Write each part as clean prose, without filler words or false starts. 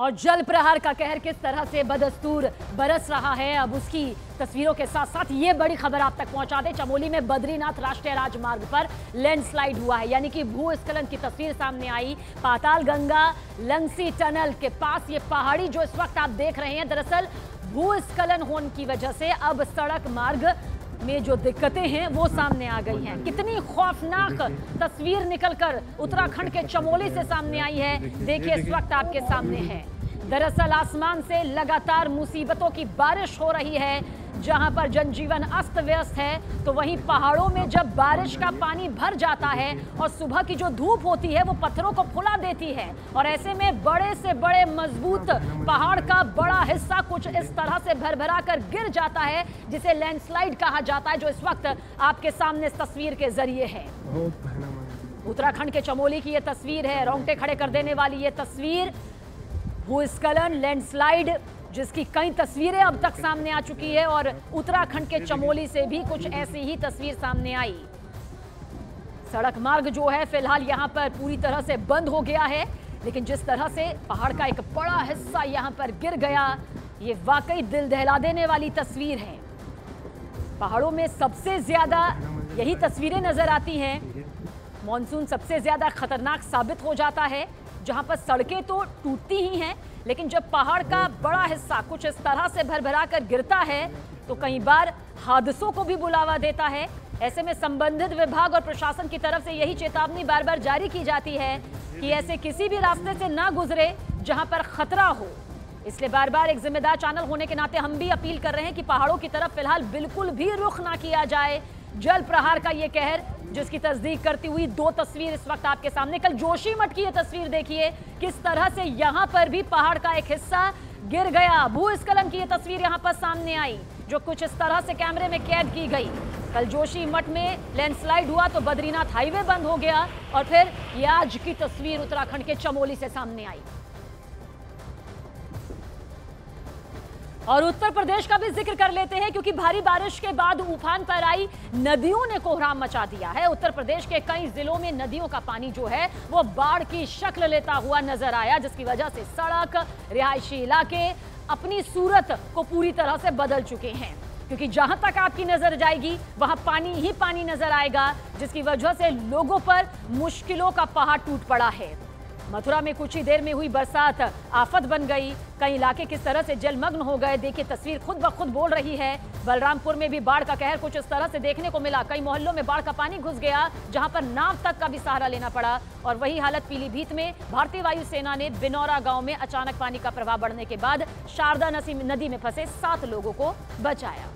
और जल प्रहार का कहर किस तरह से बदस्तूर बरस रहा है, अब उसकी तस्वीरों के साथ साथ ये बड़ी खबर आप तक पहुंचा दें। चमोली में बद्रीनाथ राष्ट्रीय राजमार्ग पर लैंडस्लाइड हुआ है, यानी कि भूस्खलन की तस्वीर सामने आई। पाताल गंगा लंगसी टनल के पास ये पहाड़ी जो इस वक्त आप देख रहे हैं, दरअसल भूस्खलन होने की वजह से अब सड़क मार्ग में जो दिक्कतें हैं वो सामने आ गई हैं। कितनी खौफनाक तस्वीर निकलकर उत्तराखंड के चमोली से सामने आई है, देखिए इस वक्त आपके सामने है। दरअसल आसमान से लगातार मुसीबतों की बारिश हो रही है, जहां पर जनजीवन अस्त व्यस्त है, तो वहीं पहाड़ों में जब बारिश का पानी भर जाता है और सुबह की जो धूप होती है वो पत्थरों को फुला देती है, और ऐसे में बड़े से बड़े मजबूत पहाड़ का बड़ा हिस्सा कुछ इस तरह से भरभरा कर गिर जाता है, जिसे लैंडस्लाइड कहा जाता है, जो इस वक्त आपके सामने इस तस्वीर के जरिए है। उत्तराखंड के चमोली की ये तस्वीर है, रोंगटे खड़े कर देने वाली ये तस्वीर। भूस्खलन, लैंडस्लाइड जिसकी कई तस्वीरें अब तक सामने आ चुकी है, और उत्तराखंड के चमोली से भी कुछ ऐसी ही तस्वीर सामने आई। सड़क मार्ग जो है फिलहाल यहां पर पूरी तरह से बंद हो गया है, लेकिन जिस तरह से पहाड़ का एक बड़ा हिस्सा यहां पर गिर गया, ये वाकई दिल दहला देने वाली तस्वीर है। पहाड़ों में सबसे ज्यादा यही तस्वीरें नजर आती हैं। मॉनसून सबसे ज्यादा खतरनाक साबित हो जाता है, जहां पर सड़कें तो टूटती ही हैं, लेकिन जब पहाड़ का बड़ा हिस्सा कुछ इस तरह से भरभरा कर गिरता है तो कई बार हादसों को भी बुलावा देता है। ऐसे में संबंधित विभाग और प्रशासन की तरफ से यही चेतावनी बार बार जारी की जाती है कि ऐसे किसी भी रास्ते से ना गुजरे जहां पर खतरा हो। इसलिए बार बार एक जिम्मेदार चैनल होने के नाते हम भी अपील कर रहे हैं कि पहाड़ों की तरफ फिलहाल बिल्कुल भी रुख ना किया जाए। जल प्रहार का ये कहर, जिसकी तस्दीक करती हुई दो तस्वीर इस वक्त आपके सामने। कल जोशीमठ की ये तस्वीर देखिए, किस तरह से यहां पर भी पहाड़ का एक हिस्सा गिर गया। भूस्खलन की ये तस्वीर यहां पर सामने आई, जो कुछ इस तरह से कैमरे में कैद की गई। कल जोशीमठ में लैंडस्लाइड हुआ तो बद्रीनाथ हाईवे बंद हो गया, और फिर ये आज की तस्वीर उत्तराखंड के चमोली से सामने आई। और उत्तर प्रदेश का भी जिक्र कर लेते हैं, क्योंकि भारी बारिश के बाद उफान पर आई नदियों ने कोहराम मचा दिया है। उत्तर प्रदेश के कई जिलों में नदियों का पानी जो है वो बाढ़ की शक्ल लेता हुआ नजर आया, जिसकी वजह से सड़क, रिहायशी इलाके अपनी सूरत को पूरी तरह से बदल चुके हैं, क्योंकि जहां तक आपकी नजर जाएगी वहां पानी ही पानी नजर आएगा, जिसकी वजह से लोगों पर मुश्किलों का पहाड़ टूट पड़ा है। मथुरा में कुछ ही देर में हुई बरसात आफत बन गई, कई इलाके किस तरह से जलमग्न हो गए, देखिए तस्वीर खुद ब खुद बोल रही है। बलरामपुर में भी बाढ़ का कहर कुछ इस तरह से देखने को मिला, कई मोहल्लों में बाढ़ का पानी घुस गया, जहां पर नाव तक का भी सहारा लेना पड़ा। और वही हालत पीलीभीत में भारतीय वायुसेना ने बिनौरा गांव में अचानक पानी का प्रवाह बढ़ने के बाद शारदा नदी में फंसे 7 लोगों को बचाया।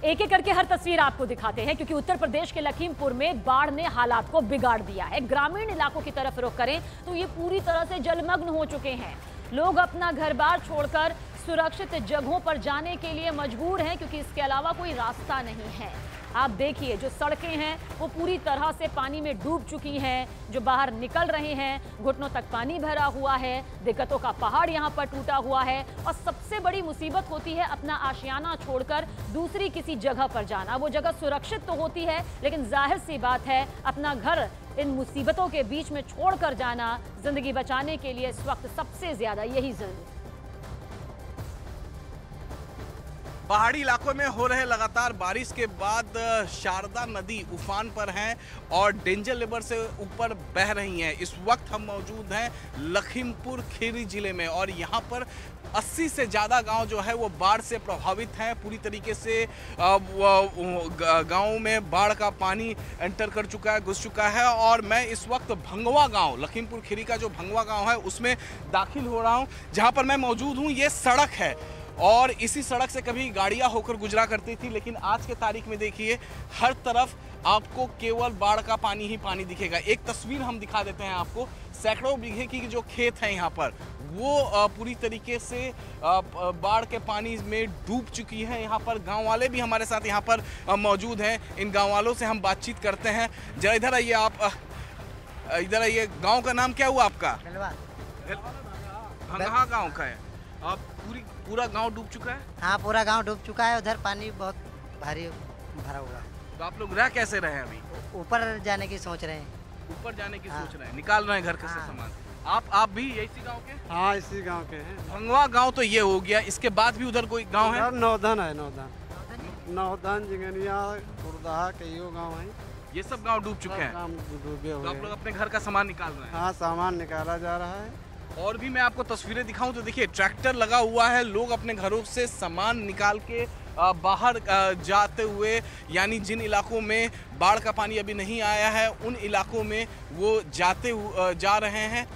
एक एक करके हर तस्वीर आपको दिखाते हैं, क्योंकि उत्तर प्रदेश के लखीमपुर में बाढ़ ने हालात को बिगाड़ दिया है। ग्रामीण इलाकों की तरफ रुख करें तो ये पूरी तरह से जलमग्न हो चुके हैं। लोग अपना घर बार छोड़कर सुरक्षित जगहों पर जाने के लिए मजबूर हैं, क्योंकि इसके अलावा कोई रास्ता नहीं है। आप देखिए जो सड़कें हैं वो पूरी तरह से पानी में डूब चुकी हैं, जो बाहर निकल रहे हैं घुटनों तक पानी भरा हुआ है, दिक्कतों का पहाड़ यहाँ पर टूटा हुआ है। और सबसे बड़ी मुसीबत होती है अपना आशियाना छोड़कर दूसरी किसी जगह पर जाना। वो जगह सुरक्षित तो होती है, लेकिन जाहिर सी बात है अपना घर इन मुसीबतों के बीच में छोड़कर जाना जिंदगी बचाने के लिए इस वक्त सबसे ज्यादा यही जरूरी। पहाड़ी इलाकों में हो रहे लगातार बारिश के बाद शारदा नदी उफान पर है और डेंजर लेवल से ऊपर बह रही हैं। इस वक्त हम मौजूद हैं लखीमपुर खीरी जिले में, और यहाँ पर 80 से ज़्यादा गांव जो है वो बाढ़ से प्रभावित हैं। पूरी तरीके से गाँव में बाढ़ का पानी एंटर कर चुका है, घुस चुका है। और मैं इस वक्त भंगवा गाँव, लखीमपुर खीरी का जो भंगवा गाँव है उसमें दाखिल हो रहा हूँ, जहाँ पर मैं मौजूद हूँ। ये सड़क है और इसी सड़क से कभी गाड़ियां होकर गुजरा करती थी, लेकिन आज के तारीख में देखिए हर तरफ आपको केवल बाढ़ का पानी ही पानी दिखेगा। एक तस्वीर हम दिखा देते हैं आपको, सैकड़ों बीघे की जो खेत है यहाँ पर वो पूरी तरीके से बाढ़ के पानी में डूब चुकी है। यहाँ पर गांव वाले भी हमारे साथ यहाँ पर मौजूद हैं, इन गांव वालों से हम बातचीत करते हैं। जरा इधर आइए, आप इधर आइए। गाँव का नाम क्या हुआ आपका? भंगहा गाँव का है। आप पूरा गांव डूब चुका है? हाँ, पूरा गांव डूब चुका है। उधर पानी बहुत भारी भरा हुआ। तो आप लोग रह कैसे रहे हैं अभी? ऊपर जाने की सोच रहे हैं। ऊपर जाने की सोच रहे हैं, निकाल रहे हैं घर का सामान। आप भी इसी गांव के? हाँ, इसी गांव के हैं। भंगवा गांव तो ये हो गया, इसके बाद भी उधर कोई गांव है? नौधन है, नौधन जिंगनिया कुरदाहा कई गाँव है। ये सब गांव डूब चुके हैं? डूबे तो हुए आप लोग हैं। अपने घर का सामान निकाल रहे हैं? हाँ, सामान निकाला जा रहा है। और भी मैं आपको तस्वीरें दिखाऊं तो देखिए ट्रैक्टर लगा हुआ है, लोग अपने घरों से सामान निकाल के बाहर जाते हुए, यानी जिन इलाकों में बाढ़ का पानी अभी नहीं आया है उन इलाकों में वो जा रहे हैं।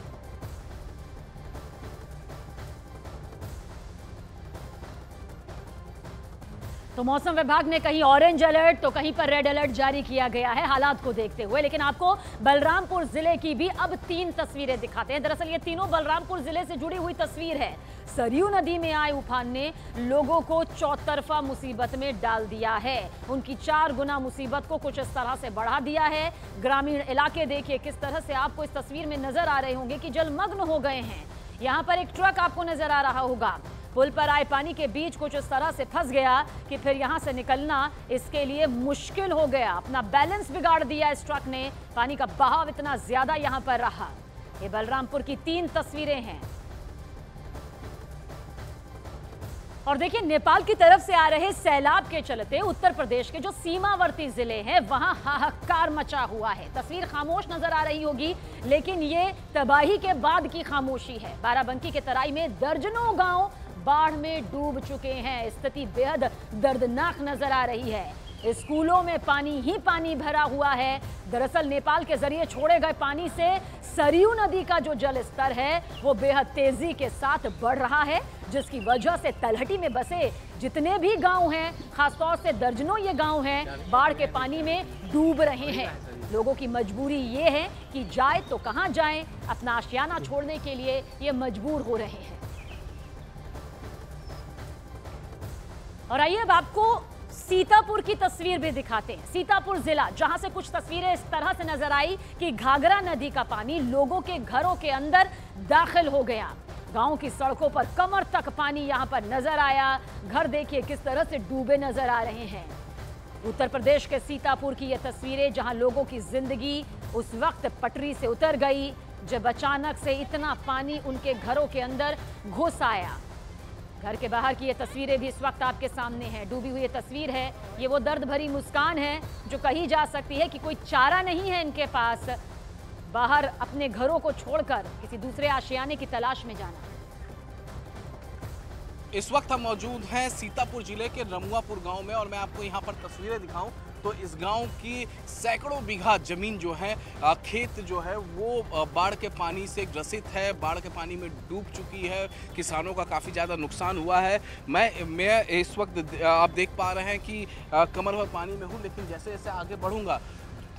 तो मौसम विभाग ने कहीं ऑरेंज अलर्ट तो कहीं पर रेड अलर्ट जारी किया गया है हालात को देखते हुए। लेकिन आपको बलरामपुर जिले की भी अब 3 तस्वीरें दिखाते हैं। दरअसल ये तीनों बलरामपुर जिले से जुड़ी हुई तस्वीर है। सरयू नदी में आए उफान ने लोगों को चौतरफा मुसीबत में डाल दिया है। उनकी 4 गुना मुसीबत को कुछ इस तरह से बढ़ा दिया है। ग्रामीण इलाके देखिए किस तरह से आपको इस तस्वीर में नजर आ रहे होंगे कि जलमग्न हो गए हैं। यहाँ पर एक ट्रक आपको नजर आ रहा होगा, पुल पर आए पानी के बीच कुछ इस तरह से फंस गया कि फिर यहां से निकलना इसके लिए मुश्किल हो गया। अपना बैलेंस बिगाड़ दिया इस ट्रक ने, पानी का बहाव इतना ज्यादा यहां पर रहा। ये बलरामपुर की 3 तस्वीरें हैं। और देखिए नेपाल की तरफ से आ रहे सैलाब के चलते उत्तर प्रदेश के जो सीमावर्ती जिले हैं वहां हाहाकार मचा हुआ है। तस्वीर खामोश नजर आ रही होगी, लेकिन ये तबाही के बाद की खामोशी है। बाराबंकी के तराई में दर्जनों गांव बाढ़ में डूब चुके हैं। स्थिति बेहद दर्दनाक नजर आ रही है। स्कूलों में पानी ही पानी भरा हुआ है। दरअसल नेपाल के जरिए छोड़े गए पानी से सरयू नदी का जो जल स्तर है वो बेहद तेजी के साथ बढ़ रहा है, जिसकी वजह से तलहटी में बसे जितने भी गांव हैं, खासतौर से दर्जनों ये गांव हैं, बाढ़ के पानी में डूब रहे हैं। लोगों की मजबूरी ये है कि जाए तो कहां जाएं, अपना आशियाना छोड़ने के लिए ये मजबूर हो रहे हैं। और आइए अब आपको सीतापुर की तस्वीर भी दिखाते हैं। सीतापुर जिला, जहां से कुछ तस्वीरें इस तरह से नजर आई कि घाघरा नदी का पानी लोगों के घरों के अंदर दाखिल हो गया। गांव की सड़कों पर कमर तक पानी यहां पर नजर आया। घर देखिए किस तरह से डूबे नजर आ रहे हैं। उत्तर प्रदेश के सीतापुर की ये तस्वीरें, जहां लोगों की जिंदगी उस वक्त पटरी से उतर गई जब अचानक से इतना पानी उनके घरों के अंदर घुस आया। घर के बाहर की ये तस्वीरें भी इस वक्त आपके सामने हैं। डूबी हुई ये तस्वीर है, ये वो दर्द भरी मुस्कान है जो कही जा सकती है कि कोई चारा नहीं है इनके पास बाहर अपने घरों को छोड़कर किसी दूसरे आशियाने की तलाश में जाना। इस वक्त हम मौजूद हैं सीतापुर जिले के रमुआपुर गांव में और मैं आपको यहां पर तस्वीरें दिखाऊं तो इस गांव की सैकड़ों बीघा जमीन जो है, खेत जो है वो बाढ़ के पानी से ग्रसित है, बाढ़ के पानी में डूब चुकी है। किसानों का काफ़ी ज़्यादा नुकसान हुआ है। मैं इस वक्त आप देख पा रहे हैं कि कमर भर पानी में हूँ, लेकिन जैसे जैसे आगे बढ़ूंगा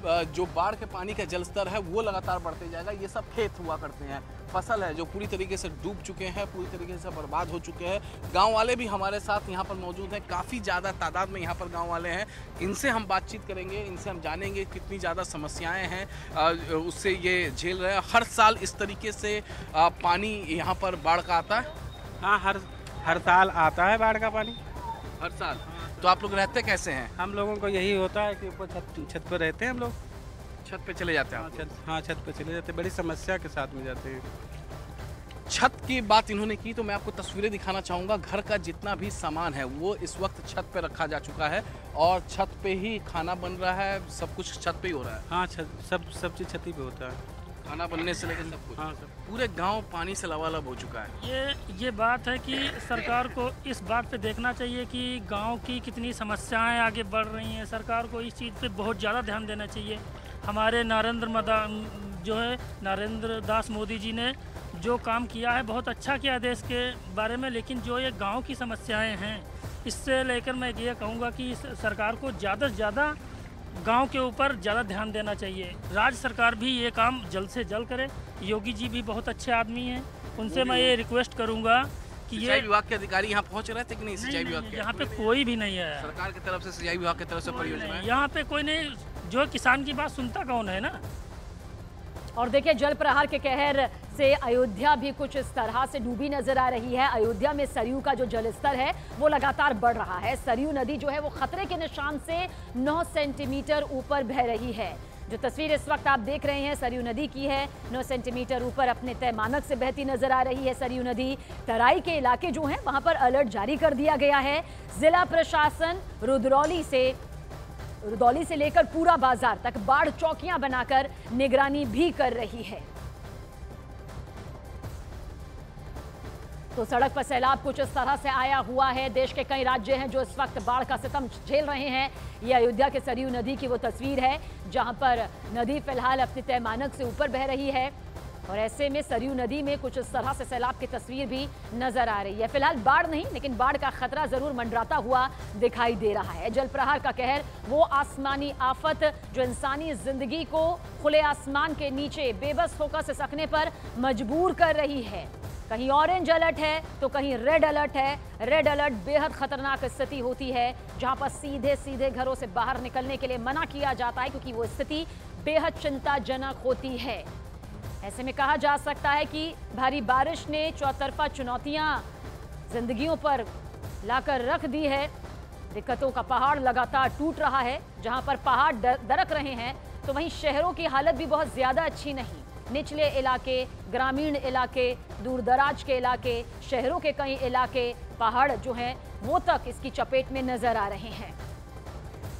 जो बाढ़ के पानी का जल स्तर है वो लगातार बढ़ते जाएगा। ये सब खेत हुआ करते हैं, फसल है जो पूरी तरीके से डूब चुके हैं, पूरी तरीके से बर्बाद हो चुके हैं। गांव वाले भी हमारे साथ यहाँ पर मौजूद हैं, काफ़ी ज़्यादा तादाद में यहाँ पर गांव वाले हैं। इनसे हम बातचीत करेंगे, इनसे हम जानेंगे कितनी ज़्यादा समस्याएं हैं उससे ये झेल रहे हैं। हर साल इस तरीके से पानी यहाँ पर बाढ़ का आता है? हाँ, हर साल आता है बाढ़ का पानी, हर साल। तो आप लोग रहते कैसे हैं? हम लोगों को यही होता है कि ऊपर छत पर रहते हैं हम लोग। छत पे चले जाते हैं? हाँ, छत पे चले जाते हैं, बड़ी समस्या के साथ में जाते हैं। छत की बात इन्होंने की तो मैं आपको तस्वीरें दिखाना चाहूँगा। घर का जितना भी सामान है वो इस वक्त छत पे रखा जा चुका है और छत पे ही खाना बन रहा है, सब कुछ छत पे ही हो रहा है। हाँ, सब चीज़ छत पे होता है, खाना बनने से लेकर सब कुछ। हाँ, सब। पूरे गांव पानी से लबालब हो चुका है। ये बात है कि सरकार को इस बात पे देखना चाहिए कि गांव की कितनी समस्याएं आगे बढ़ रही हैं। सरकार को इस चीज़ पे बहुत ज़्यादा ध्यान देना चाहिए। हमारे नरेंद्र दास मोदी जी ने जो काम किया है बहुत अच्छा किया देश के बारे में, लेकिन जो ये गांव की समस्याएं हैं इससे लेकर मैं ये कहूँगा कि सरकार को ज़्यादा से ज़्यादा गांव के ऊपर ज़्यादा ध्यान देना चाहिए। राज्य सरकार भी ये काम जल्द से जल्द करे। योगी जी भी बहुत अच्छे आदमी हैं, उनसे मैं ये रिक्वेस्ट करूँगा कि ये सिंचाई विभाग के अधिकारी यहाँ पहुँच रहे थे कि नहीं? सिंचाई विभाग के यहाँ पे कोई भी नहीं है सरकार की तरफ से, सिंचाई विभाग की तरफ से परियोजना यहाँ पे कोई नहीं। जो किसान की बात सुनता कौन है ना। और देखिए जल प्रहार के कहर से अयोध्या भी कुछ इस तरह से डूबी नजर आ रही है। अयोध्या में सरयू का जो जलस्तर है वो लगातार बढ़ रहा है। सरयू नदी जो है वो खतरे के निशान से 9 सेंटीमीटर ऊपर बह रही है। जो तस्वीर इस वक्त आप देख रहे हैं सरयू नदी की है। 9 सेंटीमीटर ऊपर अपने तय मानक से बहती नजर आ रही है सरयू नदी। तराई के इलाके जो हैं वहां पर अलर्ट जारी कर दिया गया है। जिला प्रशासन रुद्रौली से लेकर पूरा बाजार तक बाढ़ चौकियां बनाकर निगरानी भी कर रही है। तो सड़क पर सैलाब कुछ इस तरह से आया हुआ है। देश के कई राज्य हैं जो इस वक्त बाढ़ का सितम झेल रहे हैं। ये अयोध्या के सरयू नदी की वो तस्वीर है जहां पर नदी फिलहाल अपने तय मानक से ऊपर बह रही है और ऐसे में सरयू नदी में कुछ इस तरह से सैलाब की तस्वीर भी नजर आ रही है। फिलहाल बाढ़ नहीं, लेकिन बाढ़ का खतरा जरूर मंडराता हुआ दिखाई दे रहा है। जल प्रहार का कहर, वो आसमानी आफत जो इंसानी जिंदगी को खुले आसमान के नीचे बेबस होकर सिसकने पर मजबूर कर रही है। कहीं ऑरेंज अलर्ट है तो कहीं रेड अलर्ट है। रेड अलर्ट बेहद खतरनाक स्थिति होती है जहां पर सीधे सीधे घरों से बाहर निकलने के लिए मना किया जाता है, क्योंकि वो स्थिति बेहद चिंताजनक होती है। ऐसे में कहा जा सकता है कि भारी बारिश ने चौतरफा चुनौतियां जिंदगियों पर लाकर रख दी है। दिक्कतों का पहाड़ लगातार टूट रहा है। जहां पर पहाड़ दरक रहे हैं तो वहीं शहरों की हालत भी बहुत ज्यादा अच्छी नहीं। निचले इलाके, ग्रामीण इलाके, दूर दराज के इलाके, शहरों के कई इलाके, पहाड़ जो हैं वो तक इसकी चपेट में नजर आ रहे हैं।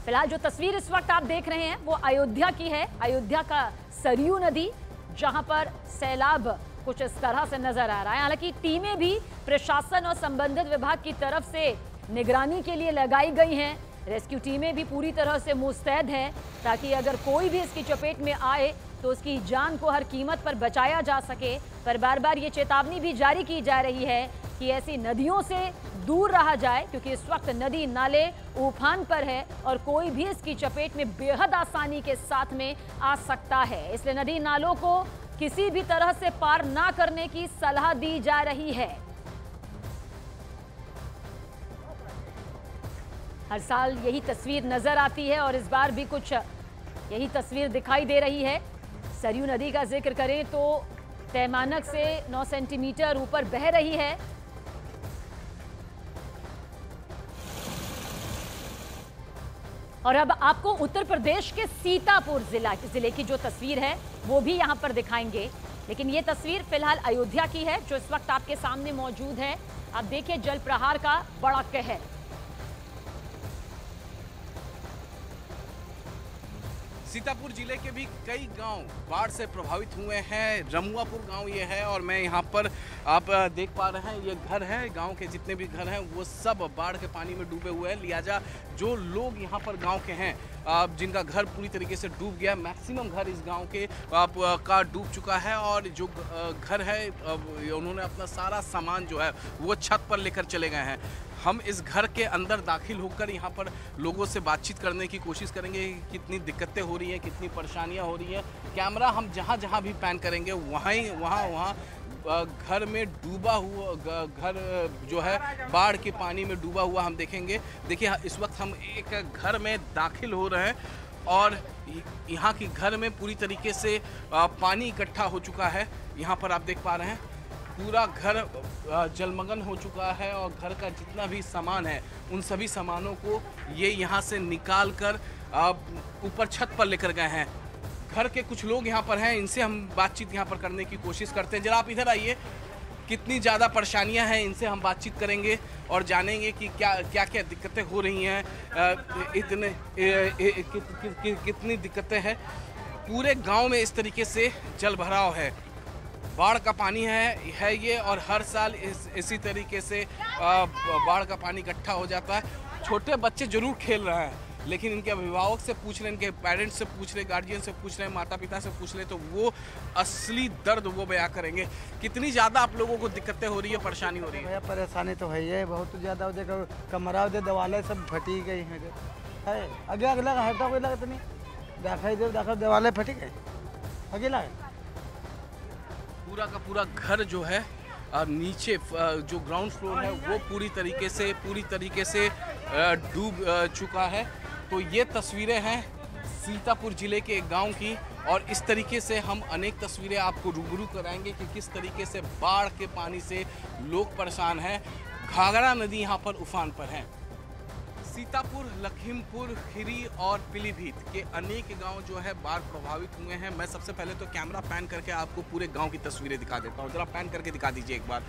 फिलहाल जो तस्वीर इस वक्त आप देख रहे हैं वो अयोध्या की है। अयोध्या का सरयू नदी जहां पर सैलाब कुछ इस तरह से नजर आ रहा है। हालांकि टीमें भी प्रशासन और संबंधित विभाग की तरफ से निगरानी के लिए लगाई गई हैं। रेस्क्यू टीमें भी पूरी तरह से मुस्तैद हैं ताकि अगर कोई भी इसकी चपेट में आए तो उसकी जान को हर कीमत पर बचाया जा सके। पर बार बार ये चेतावनी भी जारी की जा रही है कि ऐसी नदियों से दूर रहा जाए, क्योंकि इस वक्त नदी नाले उफान पर है और कोई भी इसकी चपेट में बेहद आसानी के साथ में आ सकता है। इसलिए नदी नालों को किसी भी तरह से पार ना करने की सलाह दी जा रही है। हर साल यही तस्वीर नजर आती है और इस बार भी कुछ यही तस्वीर दिखाई दे रही है। सरयू नदी का जिक्र करें तो तय मानक से 9 सेंटीमीटर ऊपर बह रही है। और अब आपको उत्तर प्रदेश के सीतापुर जिले की जो तस्वीर है वो भी यहां पर दिखाएंगे, लेकिन ये तस्वीर फिलहाल अयोध्या की है जो इस वक्त आपके सामने मौजूद है। आप देखिए जल प्रहार का बड़ा कहर। सीतापुर जिले के भी कई गांव बाढ़ से प्रभावित हुए हैं। रमुआपुर गांव ये है और मैं यहाँ पर आप देख पा रहे हैं ये घर है। गांव के जितने भी घर हैं वो सब बाढ़ के पानी में डूबे हुए हैं। लिहाजा जो लोग यहाँ पर गांव के हैं जिनका घर पूरी तरीके से डूब गया, मैक्सिमम घर इस गांव के का डूब चुका है और जो घर है उन्होंने अपना सारा सामान जो है वो छत पर लेकर चले गए हैं। हम इस घर के अंदर दाखिल होकर यहाँ पर लोगों से बातचीत करने की कोशिश करेंगे। कितनी दिक्कतें हो रही हैं, कितनी परेशानियाँ हो रही हैं। कैमरा हम जहाँ भी पैन करेंगे वहाँ घर में डूबा हुआ घर जो है बाढ़ के पानी में डूबा हुआ हम देखेंगे। देखिए इस वक्त हम एक घर में दाखिल हो रहे हैं और यहाँ की घर में पूरी तरीके से पानी इकट्ठा हो चुका है। यहाँ पर आप देख पा रहे हैं पूरा घर जलमग्न हो चुका है और घर का जितना भी सामान है उन सभी सामानों को ये यहाँ से निकाल कर ऊपर छत पर लेकर गए हैं। घर के कुछ लोग यहाँ पर हैं, इनसे हम बातचीत यहाँ पर करने की कोशिश करते हैं। जरा आप इधर आइए, कितनी ज़्यादा परेशानियाँ हैं इनसे हम बातचीत करेंगे और जानेंगे कि क्या दिक्कतें हो रही हैं। कितनी दिक्कतें हैं। पूरे गांव में इस तरीके से जल भराव है, बाढ़ का पानी है ये और हर साल इसी तरीके से बाढ़ का पानी इकट्ठा हो जाता है। छोटे बच्चे जरूर खेल रहे हैं लेकिन इनके अभिभावक से पूछ रहे, इनके पेरेंट्स से पूछ रहे, गार्जियन से पूछ रहे, माता पिता से पूछ रहे तो वो असली दर्द वो बयां करेंगे। कितनी ज़्यादा आप लोगों को दिक्कतें हो रही है, परेशानी हो रही है? भैया परेशानी तो है ही है बहुत ज़्यादा। देखो कमरा दीवारें सब फटी गई हैं। आगे अगला हटा कोई लगता नहीं, देखा दीवारें फटी गई अगला। पूरा का पूरा घर जो है नीचे जो ग्राउंड फ्लोर है वो पूरी तरीके से डूब चुका है। तो ये तस्वीरें हैं सीतापुर जिले के एक गांव की और इस तरीके से हम अनेक तस्वीरें आपको रूबरू कराएंगे कि किस तरीके से बाढ़ के पानी से लोग परेशान हैं। घाघरा नदी यहाँ पर उफान पर है। सीतापुर, लखीमपुर खीरी और पीलीभीत के अनेक गांव जो है बाढ़ प्रभावित हुए हैं। मैं सबसे पहले तो कैमरा पैन करके आपको पूरे गांव की तस्वीरें दिखा देता हूं। जरा पैन करके दिखा दीजिए एक बार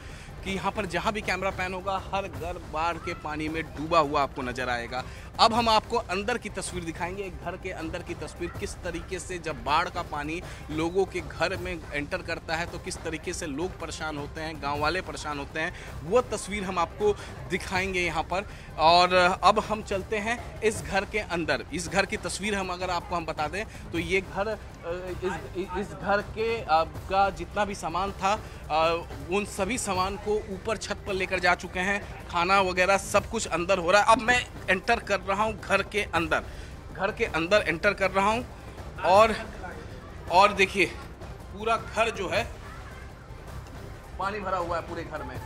कि यहाँ पर जहाँ भी कैमरा पैन होगा हर घर बाढ़ के पानी में डूबा हुआ आपको नजर आएगा। अब हम आपको अंदर की तस्वीर दिखाएंगे, एक घर के अंदर की तस्वीर, किस तरीके से जब बाढ़ का पानी लोगों के घर में एंटर करता है तो किस तरीके से लोग परेशान होते हैं, गाँव वाले परेशान होते हैं, वो तस्वीर हम आपको दिखाएंगे यहाँ पर। और अब हम चलते हैं इस घर के अंदर। इस घर की तस्वीर अगर आपको हम बता दें तो ये घर, इस घर के का जितना भी सामान था उन सभी सामान को ऊपर छत पर लेकर जा चुके हैं। खाना वगैरह सब कुछ अंदर हो रहा है। अब मैं एंटर कर रहा हूँ घर के अंदर एंटर कर रहा हूँ और देखिए पूरा घर जो है पानी भरा हुआ है पूरे घर में,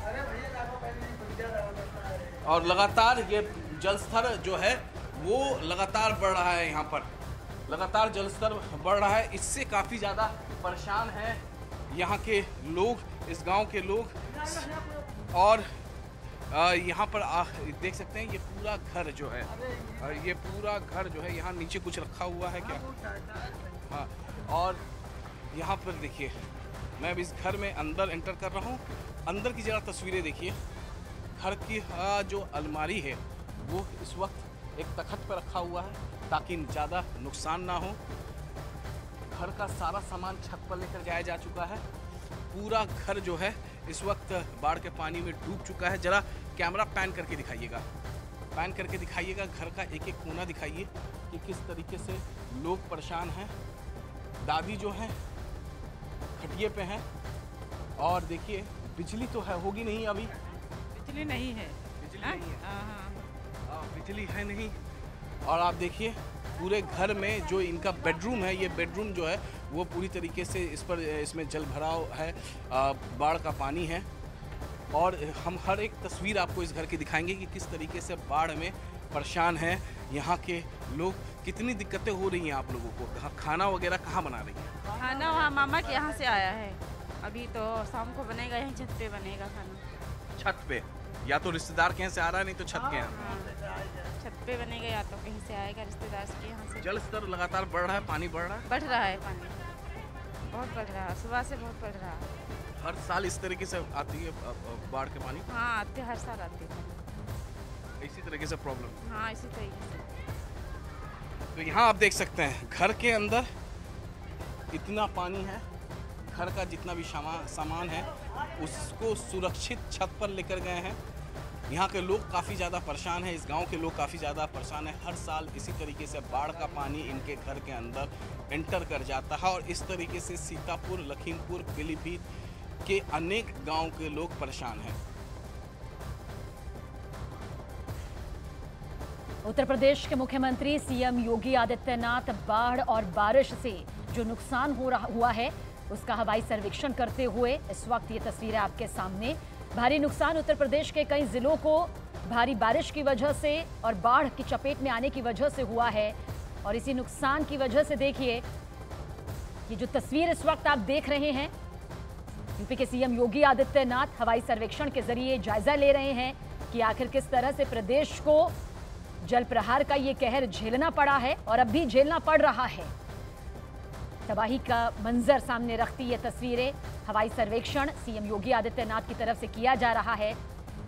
और लगातार ये जल स्तर जो है वो लगातार बढ़ रहा है। यहाँ पर लगातार जल स्तर बढ़ रहा है, इससे काफ़ी ज़्यादा परेशान हैं यहाँ के लोग, इस गांव के लोग। और यहाँ पर देख सकते हैं ये पूरा घर जो है, यहाँ नीचे कुछ रखा हुआ है क्या? हाँ, और यहाँ पर देखिए मैं अब इस घर में अंदर एंटर कर रहा हूँ। अंदर की ज़रा तस्वीरें देखिए। घर की जो अलमारी है वो इस वक्त एक तखत पर रखा हुआ है ताकि ज़्यादा नुकसान ना हो। घर का सारा सामान छत पर लेकर जाया जा चुका है। पूरा घर जो है इस वक्त बाढ़ के पानी में डूब चुका है। ज़रा कैमरा पैन करके दिखाइएगा, घर का एक एक कोना दिखाइए कि किस तरीके से लोग परेशान हैं। दादी जो है खटिए पे हैं, और देखिए बिजली तो होगी नहीं अभी, बिजली नहीं है, बिजली है नहीं। और आप देखिए पूरे घर में जो इनका बेडरूम है, ये बेडरूम जो है वो पूरी तरीके से इसमें जल भराव है, बाढ़ का पानी है। और हम हर एक तस्वीर आपको इस घर की दिखाएंगे कि किस तरीके से बाढ़ में परेशान हैं यहाँ के लोग। कितनी दिक्कतें हो रही हैं आप लोगों को? खाना वगैरह कहाँ बना रही हैं? खाना वहाँ मामा के यहाँ से आया है, अभी तो शाम को बनेगा, यहीं छत पे बनेगा खाना। छत पे? या तो रिश्तेदार के यहाँ से आ रहा है, नहीं तो छत के यहाँ। छत पे बनेगा या तो कहीं से आएगा रिश्तेदार के यहाँ से। जल स्तर लगातार बढ़ रहा है, पानी बढ़ रहा है? बढ़ रहा है, पानी बहुत बढ़ रहा है, सुबह से बहुत बढ़ रहा है। हर साल इस तरीके से आती है बाढ़ के पानी? हाँ आते, हर साल आती है इसी तरीके से प्रॉब्लम। हाँ इसी तरीके से। तो यहाँ आप देख सकते हैं घर के अंदर इतना पानी है, घर का जितना भी सामान है उसको सुरक्षित छत पर लेकर गए हैं। यहाँ के लोग काफ़ी ज़्यादा परेशान हैं, इस गांव के लोग काफ़ी ज़्यादा परेशान हैं। हर साल इसी तरीके से बाढ़ का पानी इनके घर के अंदर एंटर कर जाता है, और इस तरीके से सीतापुर, लखीमपुर, पीलीभीत के अनेक गांव के लोग परेशान हैं। उत्तर प्रदेश के मुख्यमंत्री सीएम योगी आदित्यनाथ बाढ़ और बारिश से जो नुकसान हुआ है उसका हवाई सर्वेक्षण करते हुए इस वक्त ये तस्वीरें आपके सामने। भारी नुकसान उत्तर प्रदेश के कई जिलों को भारी बारिश की वजह से और बाढ़ की चपेट में आने की वजह से हुआ है, और इसी नुकसान की वजह से देखिए ये जो तस्वीर इस वक्त आप देख रहे हैं, यूपी के सीएम योगी आदित्यनाथ हवाई सर्वेक्षण के जरिए जायजा ले रहे हैं कि आखिर किस तरह से प्रदेश को जल प्रहार का ये कहर झेलना पड़ा है और अब भी झेलना पड़ रहा है। तबाही का मंजर सामने रखती ये तस्वीरें। हवाई सर्वेक्षण सीएम योगी आदित्यनाथ की तरफ से किया जा रहा है।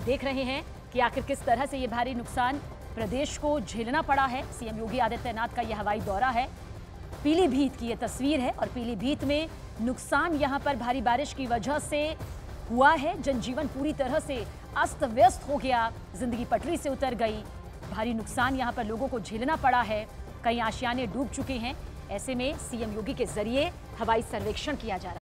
देख रहे हैं कि आखिर किस तरह से ये भारी नुकसान प्रदेश को झेलना पड़ा है। सीएम योगी आदित्यनाथ का यह हवाई दौरा है। पीलीभीत की ये तस्वीर है, और पीलीभीत में नुकसान यहाँ पर भारी बारिश की वजह से हुआ है। जनजीवन पूरी तरह से अस्त व्यस्त हो गया, जिंदगी पटरी से उतर गई। भारी नुकसान यहाँ पर लोगों को झेलना पड़ा है, कई आशियाने डूब चुके हैं। ऐसे में सीएम योगी के जरिए हवाई सर्वेक्षण किया जा रहा है।